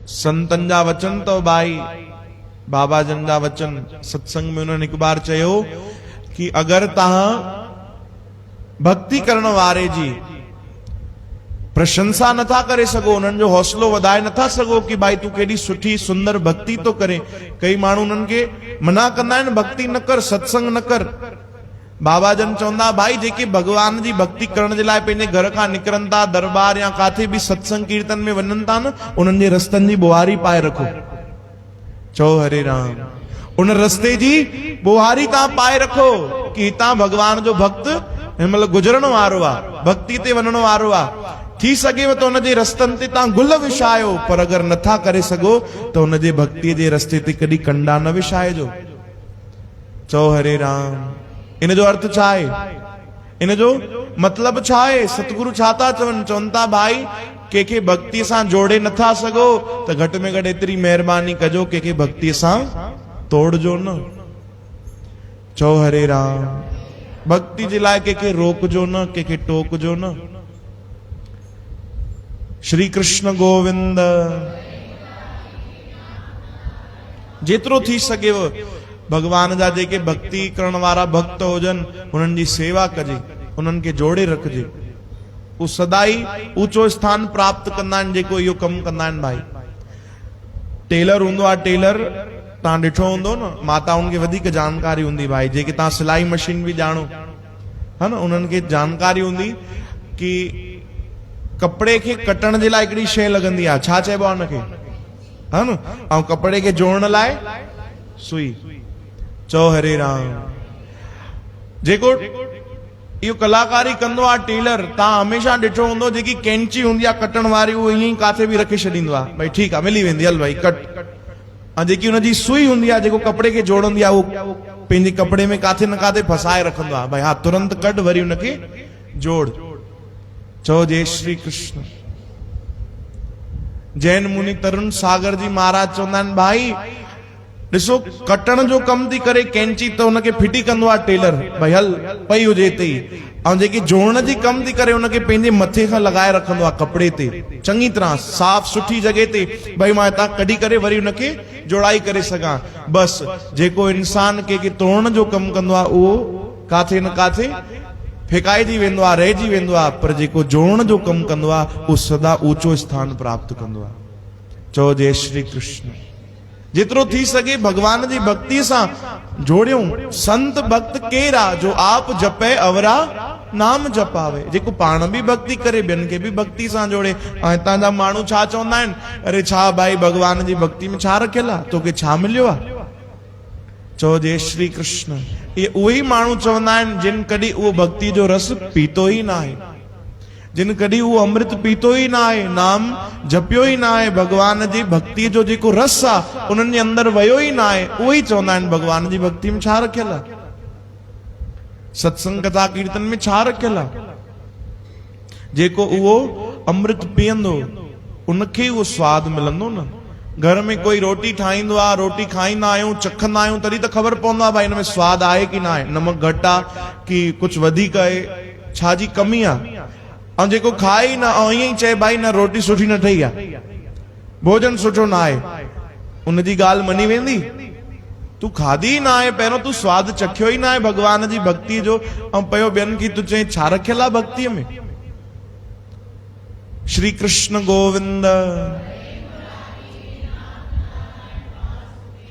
संतन जा वचन तो भाई बाबा जन जा वचन सत्संग में उन्होंने एक बार चयो कि अगर तहां भक्ति करण वारे जी प्रशंसा नथा करे सगो, उन्हनि जो हौसलो वधाए नथा सगो कि भाई तू केडी सुठी सुंदर भक्ति तो करे। कई माण्हू उन्हनि खे मना कंदा आहिनि भक्ति न कर, सत्संग न कर। बाबा जन चवंदा भाई जेके भगवान जी भक्ति करण जे लाइ पंहिंजे घर खां निकिरनि था, दरबार या काथे बि सत्संग कीर्तन में वञनि था न, उन्हनि जे रस्तनि जी बुहारी पाए रखो। चओ हरे राम। उन रस्ते जी बुहारी तव्हां पाए रखो कि हितां भगवान जो भक्त हिनमहिल गुजरण वारो आहे, भक्ति ते वञण वारो आहे। थी सघेव तो उनजे रस्तनि ते तव्हां गुल विछायो, पर अगर नथा करे सघो तो उनजे भक्तीअ जे रस्ते ते कॾहिं कंडा न विछाइजो। चओ हरे राम। इन जो अर्थ छा आहे? इन जो मतलब छा आहे? सतगुरु छा था चवनि? चवनि था भाई कंहिंखे भक्ति सां जोड़े नथा सघो त घटि में घटि एतिरी महिरबानी कजो कंहिंखे भक्ति सां तोड़जो न। चओ हरे राम। भक्ति जे लाइ कंहिंखे रोकजो न, कंहिंखे टोकजो न। श्री कृष्ण गोविंद। जेतिरो थी सघेव भगवान जा जेके भक्ति करण वारा भक्त हुजन उन्हनि जी सेवा कजे, उन्हनि खे जोड़े रखजे। वो सदाई ऊंचो स्थान प्राप्त कंदा आहिनि जेको इहो कमु कंदा आहिनि। भाई टेलर हूंदो आहे, टेलर तव्हां ॾिठो हूंदो न, माताउनि खे वधीक जानकारी हूंदी। भाई जेके तव्हां सिलाई मशीन बि ॼाणो है न, उन्हनि खे जानकारी हूंदी कि कपड़े खे कटण जे लाइ हिकिड़ी शइ लॻंदी आहे, छा चइबो आहे हुनखे, है न, ऐं कपड़े खे जोड़ण लाइ सुई। चओ हरे राम। जेको इहो कलाकारी कंदो आहे टेलर, तव्हां हमेशा ॾिठो हूंदो जेकी कैंची हूंदी आहे कटण वारी, उहो ईअं ई काथे बि रखे छॾींदो आहे, भई ठीकु आहे मिली वेंदी, हल भाई कट। ऐं जेकी हुनजी सुई हूंदी आहे जेको कपड़े खे जोड़ंदी आहे, उहो पंहिंजे कपड़े में काथे न काथे फसाए रखंदो आहे, भई हा तुरंत कट वरी हुनखे जोड़। चओ जय श्री कृष्ण। जैन मुनि तरुण सागर जी महाराज चवंदा आहिनि भाई ॾिसो कटण जो कम थी करे कैंची त हुनखे फिटी कंदो आहे टेलर, भई हल पई हुजे हिते ई। ऐं जेकी जोड़न जी कम थी करे हुनखे पंहिंजे मथे खां लॻाए रखंदो आहे कपिड़े ते चङी तरह साफ़ सुठी जॻह ते, भई मां हितां कढी करे वरी हुनखे जोड़ाई करे सघां। बसि जेको इंसान कंहिंखे तोड़न जो कमु कंदो आहे उहो काथे न काथे फेकाइजी वेंदो आहे, रहिजी वेंदो आहे, पर जेको जोड़न जो कमु कंदो आहे उहो सदा ऊंचो स्थान प्राप्त कंदो आहे। चओ जय श्री कृष्ण। जेतिरो थी सके भगवान जी भक्ति सां जोड़ियूं। संत भक्त केरा जो आप जपे अवरा नाम जपावे, जेको पाण बि भक्ति करे ॿियनि खे बि भक्ति सां जोड़े। ऐं हितां जा माण्हू छा चवंदा आहिनि, अरे छा भाई भगवान जी भक्ति में छा रखियल आहे, तोखे छा मिलियो आहे? चओ जय श्री कृष्ण। ये उहे माण्हू चवंदा आहिनि जिन कॾहिं उहो भक्ति जो रस पीतो ई न आहे, जिन कॾहिं उहो अमृत पीतो ई न आहे, नाम जपियो ई न आहे, भगवान जी भक्ति जो जेको रस आहे उन्हनि जे अंदरि वियो ई न आहे, उहे ई चवंदा आहिनि भगवान जी भक्ति में छा रखियल आहे, सत्संग कथा कीर्तन में छा रखियल आहे। जेको उहो अमृत पीअंदो उनखे उहो स्वाद मिलंदो न। घर में कोई रोटी ठाहींदो आहे, रोटी खाईंदा आहियूं, चखंदा आहियूं, तॾहिं त ख़बर पवंदो आहे भाई हिन में स्वाद आहे कि न आहे, नमक घटि आहे कि कुझु वधीक आहे, छा जी कमी आहे। ऐं जेको खाए ई न ऐं ईअं ई चए भाई न रोटी सुठी न ठही आहे, भोजन सुठो न आहे, उनजी ॻाल्हि मनी वेंदी? तू खाधी न आहे, पहिरियों तू स्वाद चखियो ई न आहे भगवान जी भक्ति जो, ऐं पियो ॿियनि खे तू चए छा रखियल आहे भक्तिअ में। श्री कृष्ण गोविंद।